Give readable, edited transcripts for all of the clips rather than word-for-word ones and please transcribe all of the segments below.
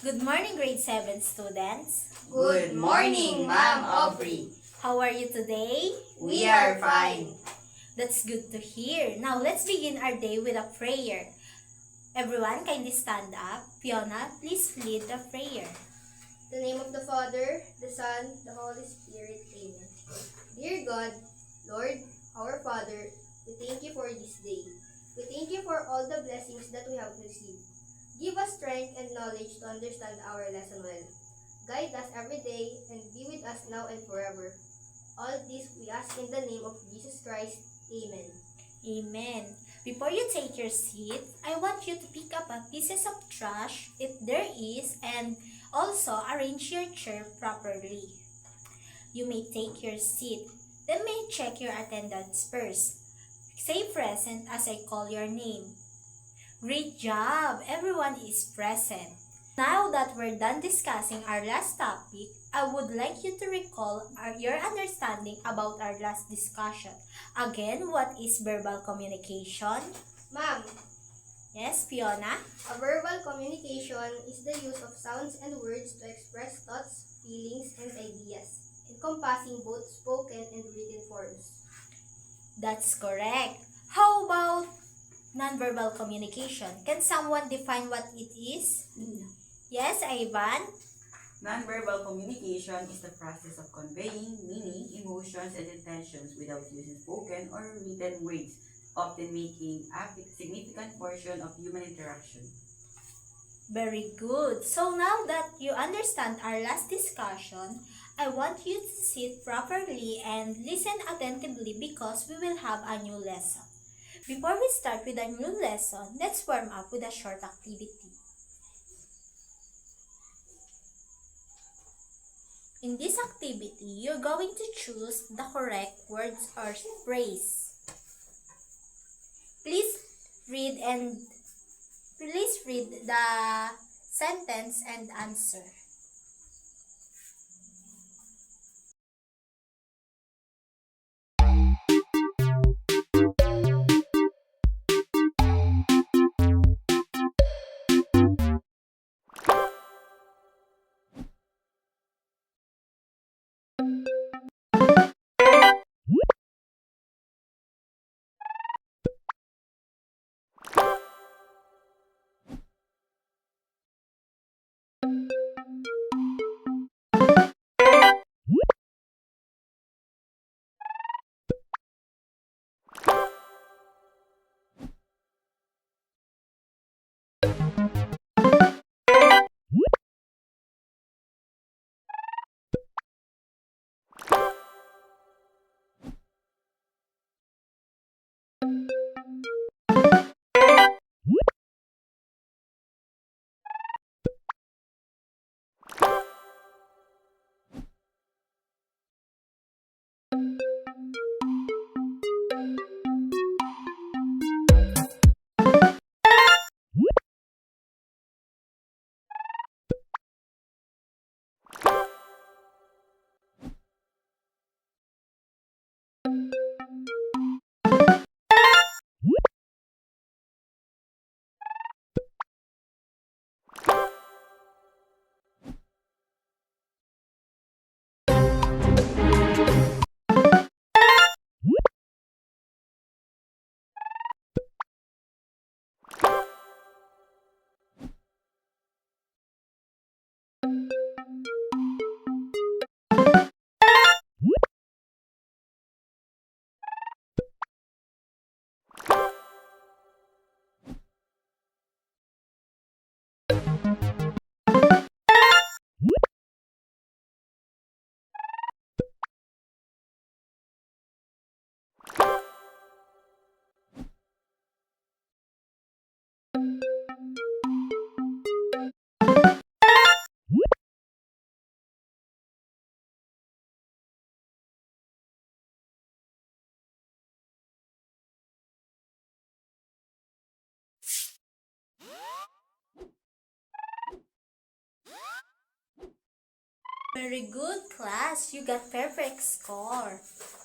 Good morning, grade 7 students. Good morning, Ma'am Aubrey. How are you today? We are fine. That's good to hear. Now, let's begin our day with a prayer. Everyone, kindly stand up. Fiona, please lead the prayer. In the name of the Father, the Son, the Holy Spirit. Amen. Dear God, Lord, our Father, we thank you for this day. We thank you for all the blessings that we have received. Give us strength and knowledge to understand our lesson well. Guide us every day and be with us now and forever. All this we ask in the name of Jesus Christ. Amen. Amen. Before you take your seat, I want you to pick up a pieces of trash if there is and also arrange your chair properly. You may take your seat. Let me check your attendance first. Say present as I call your name. Great job! Everyone is present. Now that we're done discussing our last topic, I would like you to recall your understanding about our last discussion. Again, what is verbal communication? Ma'am, Yes, Fiona? a verbal communication is the use of sounds and words to express thoughts, feelings, and ideas, encompassing both spoken and written forms. That's correct. How about nonverbal communication? Can someone define what it is? Yes, Ivan? Nonverbal communication is the process of conveying meaning, emotions, and intentions without using spoken or written words, often making a significant portion of human interaction. Very good. So now that you understand our last discussion, I want you to sit properly and listen attentively because we will have a new lesson. Before we start with a new lesson, let's warm up with a short activity. In this activity, you're going to choose the correct words or phrase. Please read the sentence and answer. Very good, class. You got perfect score.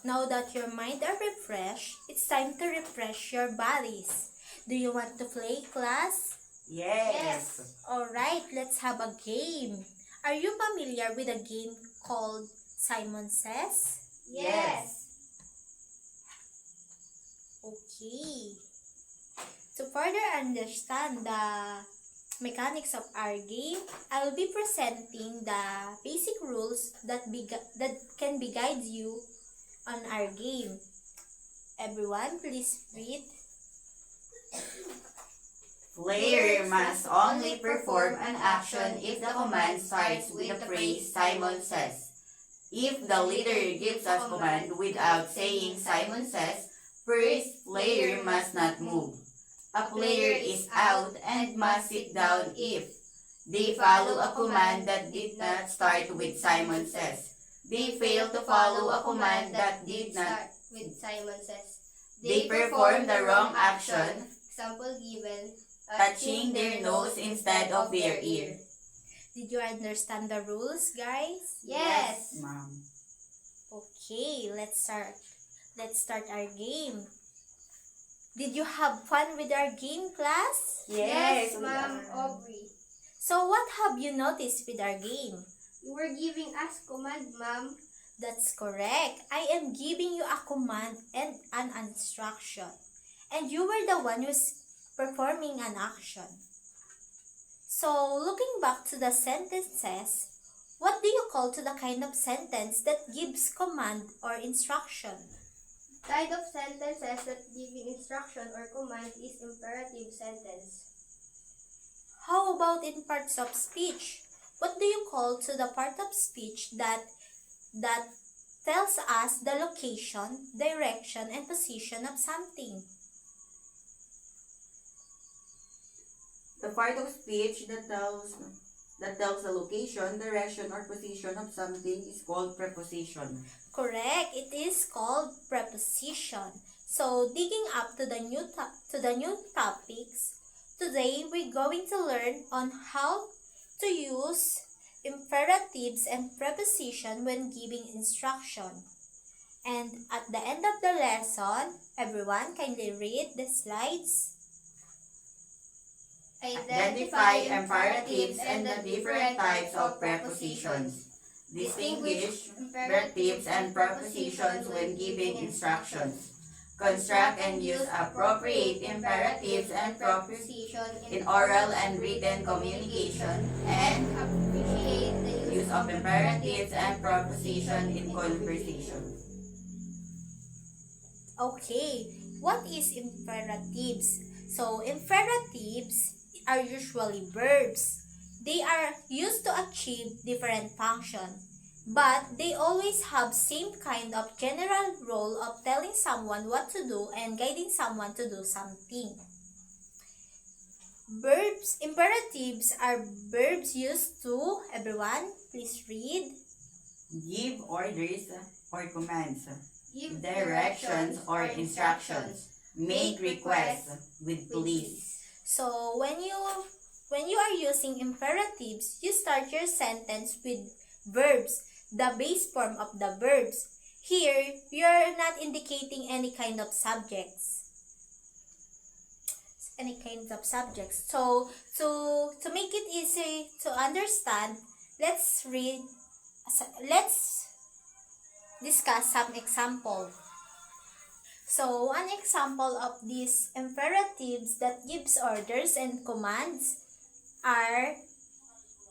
Now that your mind are refreshed, it's time to refresh your bodies. Do you want to play, class? Yes. Alright, let's have a game. Are you familiar with a game called Simon Says? Yes. Okay. To further understand the mechanics of our game, I will be presenting the basic rules that can be guide you on our game. Everyone, please read. Player must only perform an action if the command starts with the phrase Simon says. If the leader gives a command without saying Simon says, first player must not move. A player is out and must sit down if they follow a command that did not start with Simon says. They fail to follow a command that did not. with Simon Says. They perform the wrong action, Example given, touching their nose instead of their ear. Did you understand the rules, guys? Yes. Ma'am. Okay, let's start. Let's start our game. Did you have fun with our game, class? Yes, we Ma'am are. Aubrey. So what have you noticed with our game? You were giving us command, Ma'am. That's correct. I am giving you a command and an instruction. And you were the one who's performing an action. So, looking back to the sentences, what do you call to the kind of sentence that gives command or instruction? Kind of sentences that giving instruction or command is imperative sentence. How about in parts of speech? What do you call to the part of speech that tells us the location, direction, and position of something? The part of speech that tells the location, direction, or position of something is called preposition. Correct. It is called preposition. So, digging up to the new topics, today we're going to learn on how to use imperatives and preposition when giving instruction. And at the end of the lesson, everyone kindly read the slides. Identify imperatives and the different types of prepositions. Distinguish imperatives and prepositions when giving instructions. Construct and use appropriate imperatives and prepositions in oral and written communication, and appreciate the use of imperatives and preposition in conversation. Okay, what is imperatives? So, imperatives are usually verbs. They are used to achieve different functions, but they always have same kind of general role of telling someone what to do and guiding someone to do something. Imperatives are verbs used to, everyone, please read. Give orders or commands. give Directions or instructions. Make requests with please. So when you are using imperatives, you start your sentence with verbs, the base form of the verbs. Here, you're not indicating any kind of subjects. So to make it easy to understand, let's discuss some example. So one example of these imperatives that gives orders and commands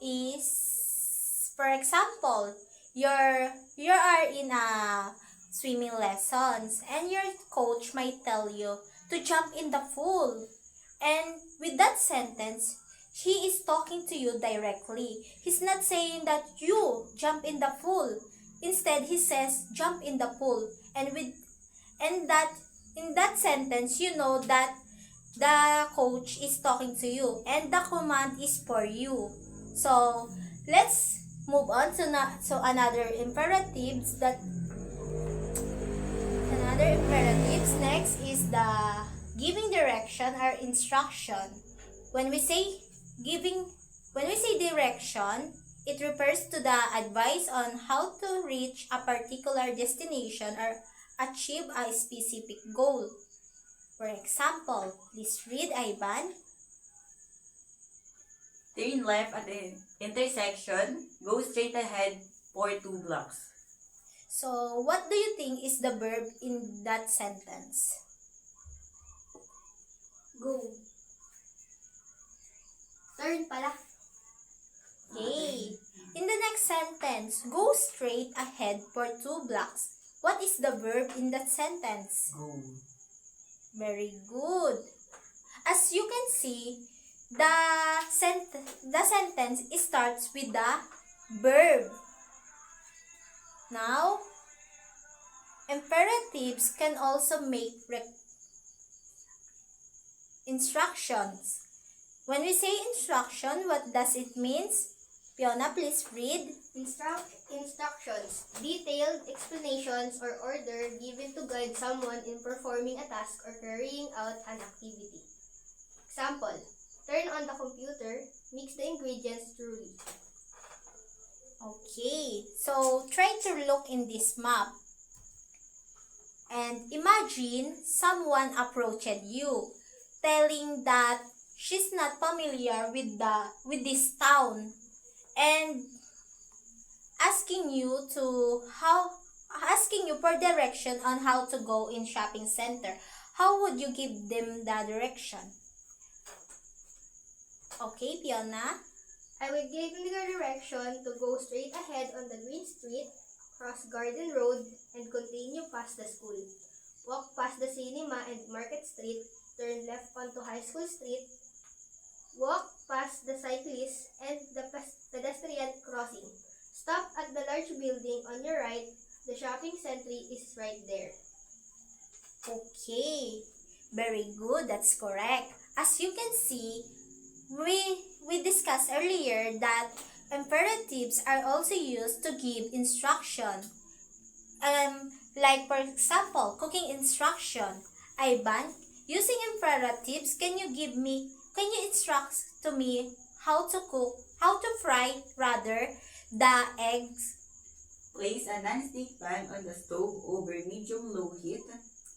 is, for example, you are in a swimming lessons and your coach might tell you to jump in the pool. And with that sentence, he is talking to you directly. He's not saying that you jump in the pool. Instead, he says jump in the pool. And in that sentence, you know that the coach is talking to you and the command is for you. So, let's move on to another imperatives. Next is the giving direction or instruction. When we say direction, it refers to the advice on how to reach a particular destination or achieve a specific goal. For example, please read, Ivan. Turn left at the intersection. Go straight ahead for 2 blocks. So, what do you think is the verb in that sentence? Go. Turn pala. Okay. In the next sentence, go straight ahead for 2 blocks. What is the verb in that sentence? Go. Very good. As you can see, the sentence starts with the verb. Now, imperatives can also make instructions. When we say instruction, what does it mean? Fiona, please read. Instructions. Detailed explanations or order given to guide someone in performing a task or carrying out an activity. Example. Turn on the computer. Mix the ingredients thoroughly. Okay, so try to look in this map. And imagine someone approached you, telling that she's not familiar with this town, and asking you for direction on how to go in shopping center. How would you give them the direction? Okay, Fiona. I will give you the direction to go straight ahead on the Green Street, cross Garden Road, and continue past the school. Walk past the cinema and Market Street, turn left onto High School Street, walk past the cyclist and the pedestrian crossing. Stop at the large building on your right. The shopping center is right there. Okay, very good. That's correct. As you can see, we discussed earlier that imperatives are also used to give instruction. Like for example, cooking instruction. Ivan, using imperatives, can you instruct to me how to fry the eggs? Place a non-stick pan on the stove over medium-low heat.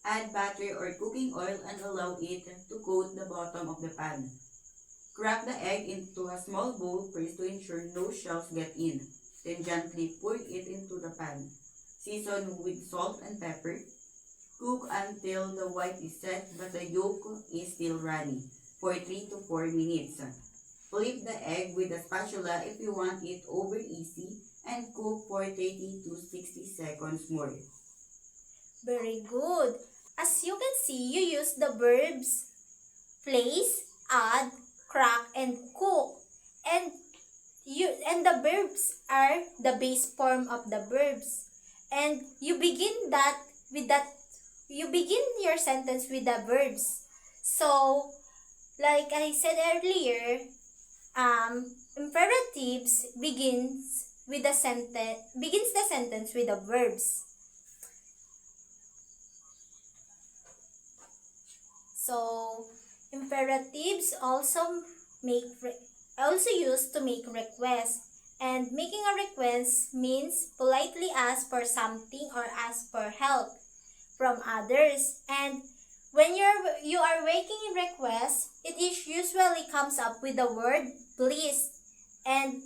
Add butter or cooking oil and allow it to coat the bottom of the pan. Crack the egg into a small bowl first to ensure no shells get in. Then gently pour it into the pan. Season with salt and pepper. Cook until the white is set but the yolk is still runny for 3 to 4 minutes. Flip the egg with a spatula if you want it over easy and cook for 30 to 60 seconds more. Very good. As you can see, you use the verbs place, add, crack, and cook. And the verbs are the base form of the verbs. And you begin your sentence with the verbs. So, like I said earlier, imperatives begins the sentence with the verbs. So, imperatives also used to make requests. And making a request means politely ask for something or ask for help from others. And when you are making a request, it usually comes up with the word please. And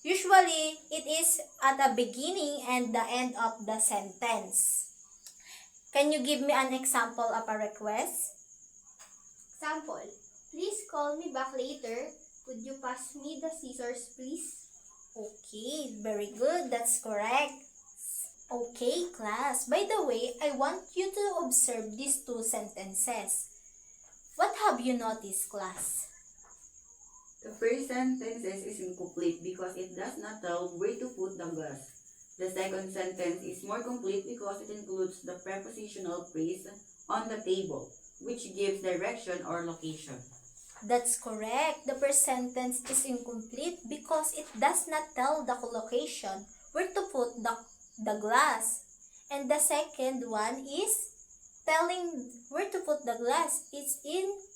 usually it is at the beginning and the end of the sentence. Can you give me an example of a request? Example. Please call me back later. Could you pass me the scissors, please? Okay, very good. That's correct. Okay, class. By the way, I want you to observe these 2 sentences. What have you noticed, class? The first sentence is incomplete because it does not tell where to put the glass. The second sentence is more complete because it includes the prepositional phrase on the table, which gives direction or location. That's correct. The first sentence is incomplete because it does not tell the location where to put the glass. And the second one is telling where to put the glass. It's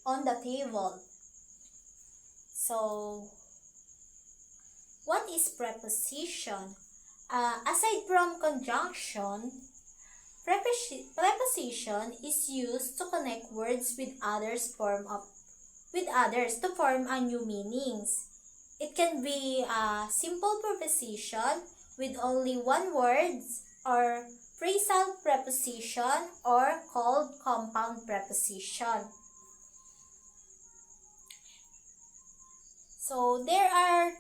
on the table. So, what is preposition? Aside from conjunction, preposition is used to connect words with with others to form a new meanings. It can be a simple preposition with only one word or phrasal preposition or called compound preposition. So there are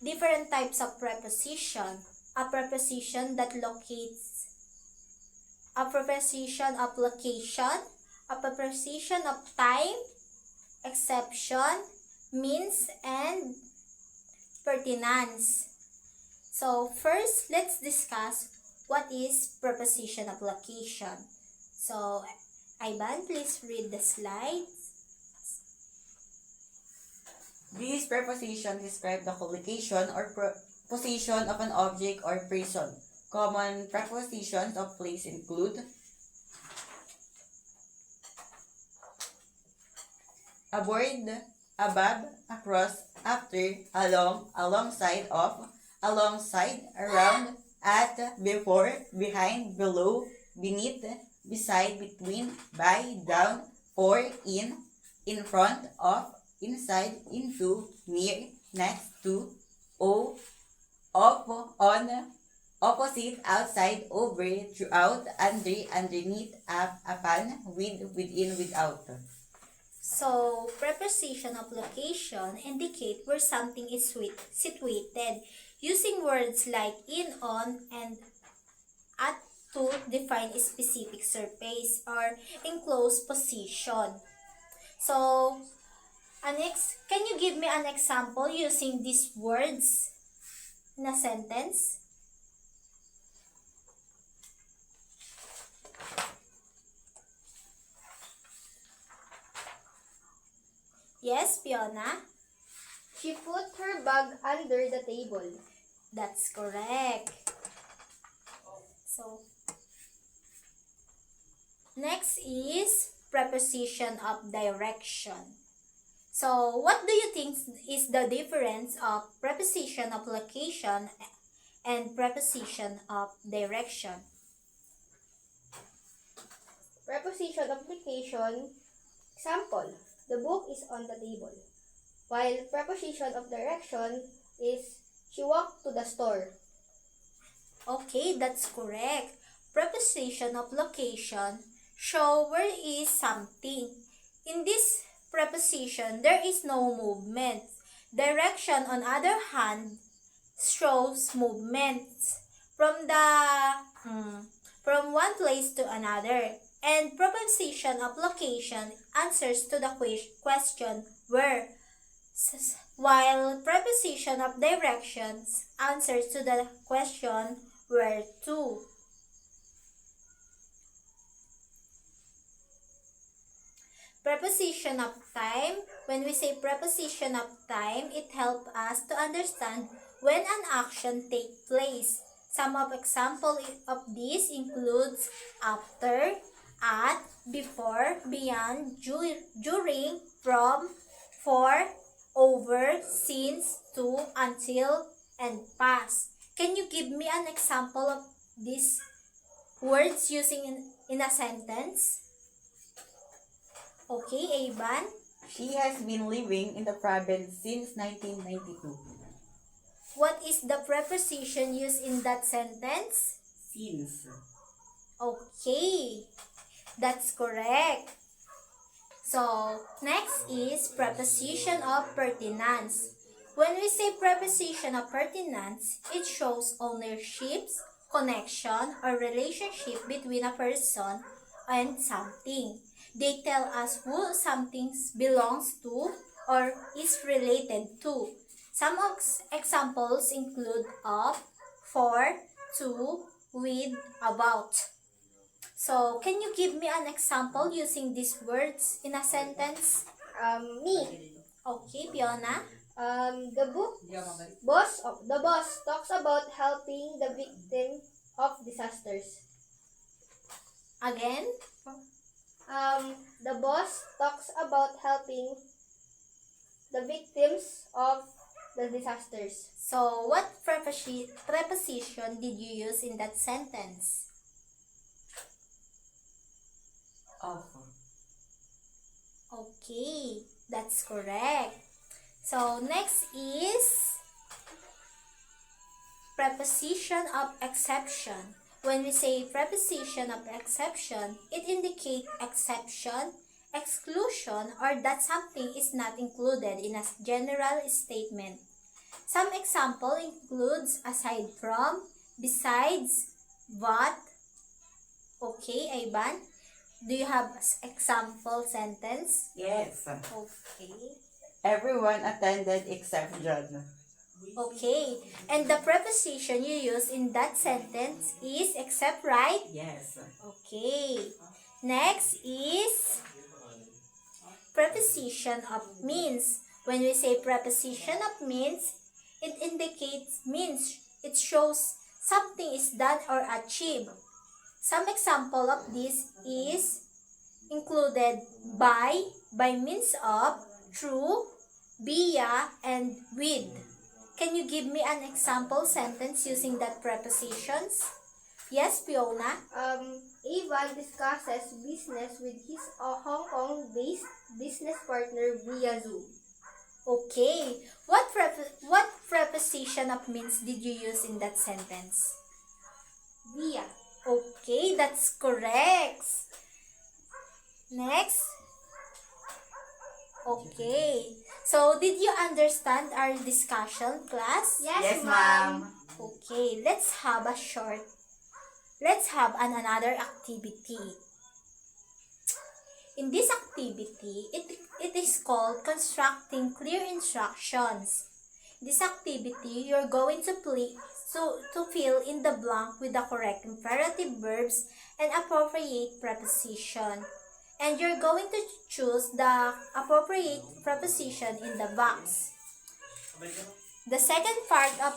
different types of preposition. A preposition that locates, a preposition of location, a preposition of time, exception, means, and pertinence. So first, let's discuss what is preposition of location. So, Ivan, please read the slides. These prepositions describe the location or position of an object or person. Common prepositions of place include aboard, above, across, after, along, alongside of, alongside, around, at, before, behind, below, beneath, beside, between, by, down, for, in front of, inside, into, near, next to, off, on, opposite, outside, over, throughout, under, underneath, up, upon, with, within, without. So, preposition of location indicate where something is situated, using words like in, on, and at to define a specific surface or enclosed position. So, can you give me an example using these words in a sentence? Yes, Fiona? She put her bag under the table. That's correct. So, next is preposition of direction. So, what do you think is the difference of preposition of location and preposition of direction? Preposition of location. Example, the book is on the table. While preposition of direction is she walked to the store. Okay, that's correct. Preposition of location show where is something. In this preposition, there is no movement. Direction, on other hand, shows movement from one place to another. And preposition of location answers to the question where, while preposition of directions answers to the question where to. Preposition of time. When we say preposition of time, it helps us to understand when an action takes place. Some of example of this includes after, at, before, beyond, during, from, for, over, since, to, until, and past. Can you give me an example of these words using in a sentence? Okay, Ivan. She has been living in the province since 1992. What is the preposition used in that sentence? Since. Okay, that's correct. So, next is preposition of pertinence. When we say preposition of pertinence, it shows ownership, connection, or relationship between a person and something. They tell us who something belongs to or is related to. Some examples include of, for, to, with, about. So, can you give me an example using these words in a sentence? Me. Okay, Fiona. The boss talks about helping the victim of disasters. Again? The boss talks about helping the victims of the disasters. So, what preposition did you use in that sentence? Of. Okay, that's that's correct. So, next is preposition of exception. When we say preposition of exception, it indicates exception, exclusion, or that something is not included in a general statement. Some example includes aside from, besides, but. Okay, Ivan, do you have example sentence? Yes. Okay. Everyone attended except John. Okay, and the preposition you use in that sentence is except, right? Yes. Okay. Next is preposition of means. When we say preposition of means, it indicates means. It shows something is done or achieved. Some example of this is included by means of, through, via, and with. Can you give me an example sentence using that prepositions? Yes, Fiona? Avon discusses business with his Hong Kong-based business partner via Zoom. Okay. What preposition of means did you use in that sentence? Via. Okay, that's correct. Next. Okay. So, did you understand our discussion, class? Yes, ma'am. Okay, let's have another activity. In this activity, it is called constructing clear instructions. This activity, you're going to fill in the blank with the correct imperative verbs and appropriate preposition. And you're going to choose the appropriate preposition in the box. The second part of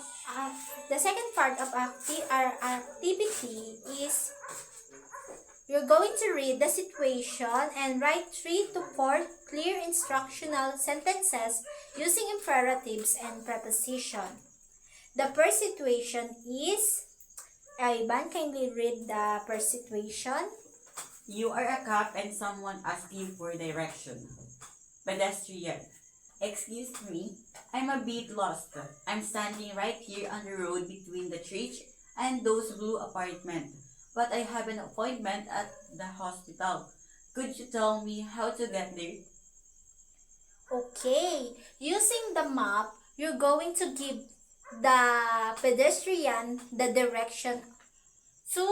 our activity is you're going to read the situation and write 3 to 4 clear instructional sentences using imperatives and preposition. The first situation is, Ivan, kindly read the first situation. You are a cop and someone asks you for direction. Pedestrian. Excuse me, I'm a bit lost. I'm standing right here on the road between the church and those blue apartments. But I have an appointment at the hospital. Could you tell me how to get there? Okay, using the map, you're going to give the pedestrian the direction to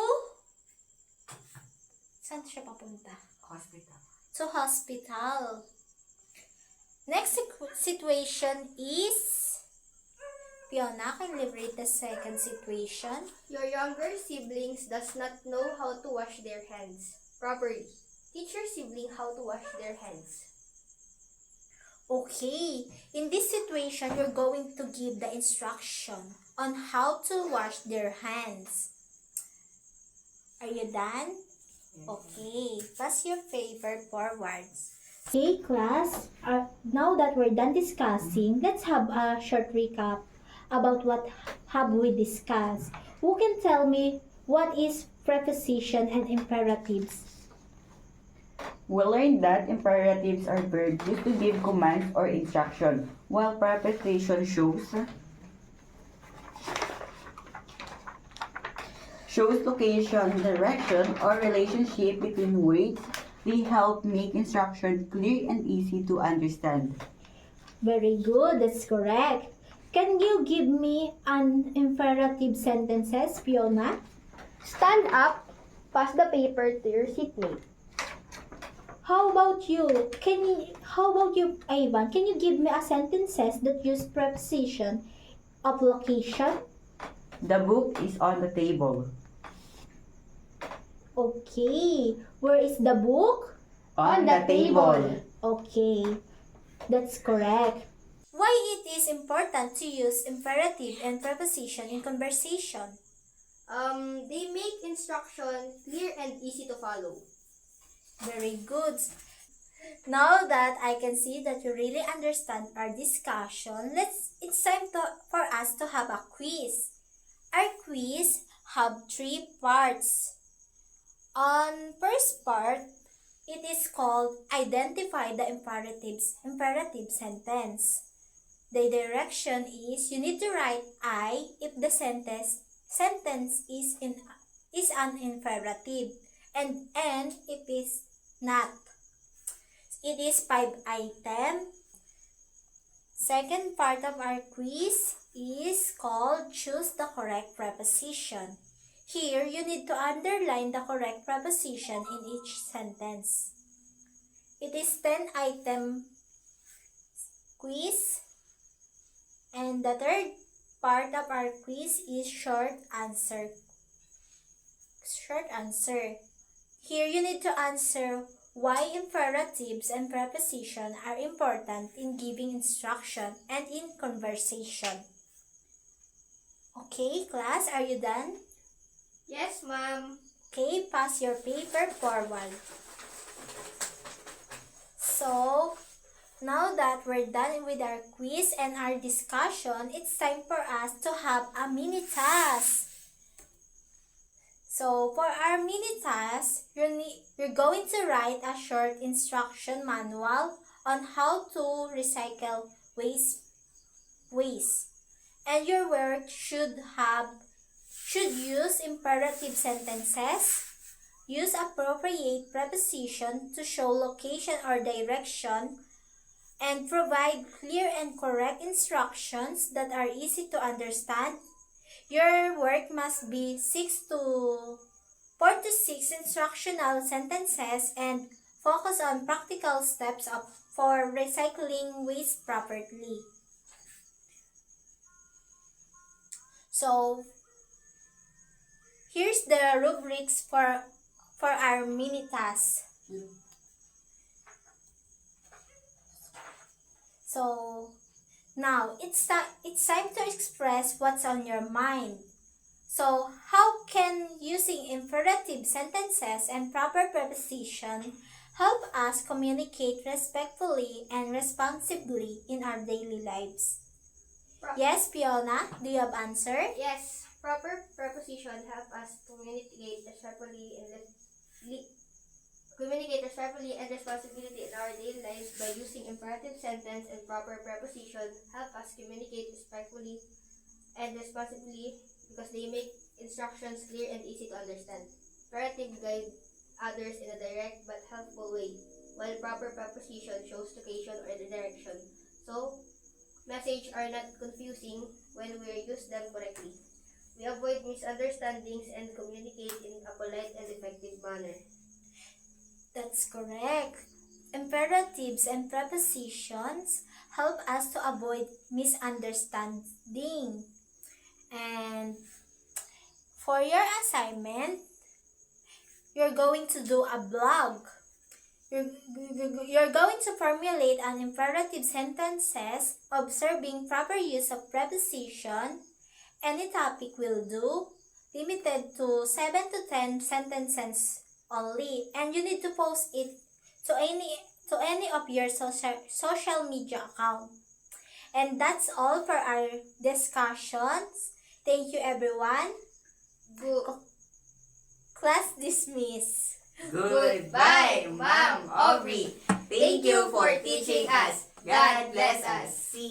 saan siya papunta? Hospital. To hospital. Next situation is Fiona, can you read the second situation? Your younger siblings does not know how to wash their hands properly. Teach your sibling how to wash their hands. Okay, in this situation, you're going to give the instruction on how to wash their hands. Are you done? Okay, pass your paper forwards. Okay, class, now that we're done discussing, let's have a short recap about what have we discussed. Who can tell me what is preposition and imperatives? We learned that imperatives are verbs used to give commands or instruction, while preposition shows location, direction, or relationship between words. They help make instruction clear and easy to understand. Very good, that's correct. Can you give me an imperative sentences, Fiona? Stand up, pass the paper to your seatmate. How about you, Ivan? Can you give me a sentences that use preposition of location? The book is on the table. Okay. Where is the book? On the table. Okay. That's correct. Why it is important to use imperative and preposition in conversation? They make instruction clear and easy to follow. Very good. Now that I can see that you really understand our discussion, it's time for us to have a quiz. Our quiz have 3 parts. On first part, It is called identify the imperative sentence. The direction is you need to write I if the sentence is an imperative and N if it's not. It is 5 item. Second part of our quiz is called choose the correct preposition. Here, you need to underline the correct preposition in each sentence. It is 10 item quiz. And the third part of our quiz is short answer. Short answer. Here, you need to answer why imperatives and preposition are important in giving instruction and in conversation. Okay, class, are you done? Yes, ma'am. Okay, pass your paper forward. So, now that we're done with our quiz and our discussion, it's time for us to have a mini task. So, for our mini task, you're going to write a short instruction manual on how to recycle waste. And your work should use imperative sentences, use appropriate preposition to show location or direction, and provide clear and correct instructions that are easy to understand. Your work must be 4 to 6 instructional sentences and focus on practical steps for recycling waste properly. So, here's the rubrics for our mini task. So, now it's time to express what's on your mind. So, how can using imperative sentences and proper preposition help us communicate respectfully and responsibly in our daily lives? Yes, Fiona, do you have answer? Yes, proper preposition help us communicate respectfully and responsibility in our daily lives by using imperative sentence and proper preposition help us communicate respectfully and responsibly because they make instructions clear and easy to understand. Imperative guide others in a direct but helpful way, while proper preposition shows location or the direction. So, messages are not confusing when we use them correctly. We avoid misunderstandings and communicate in a polite and effective manner. That's correct. Imperatives and prepositions help us to avoid misunderstanding. And for your assignment, you're going to do a blog. You're going to formulate an imperative sentences, observing proper use of preposition. Any topic will do, limited to 7 to 10 sentences only, and you need to post it to any of your social media account. And that's all for our discussions. Thank you, everyone. Class dismissed. Goodbye, Ma'am Aubrey. Thank you for teaching us. God bless us. See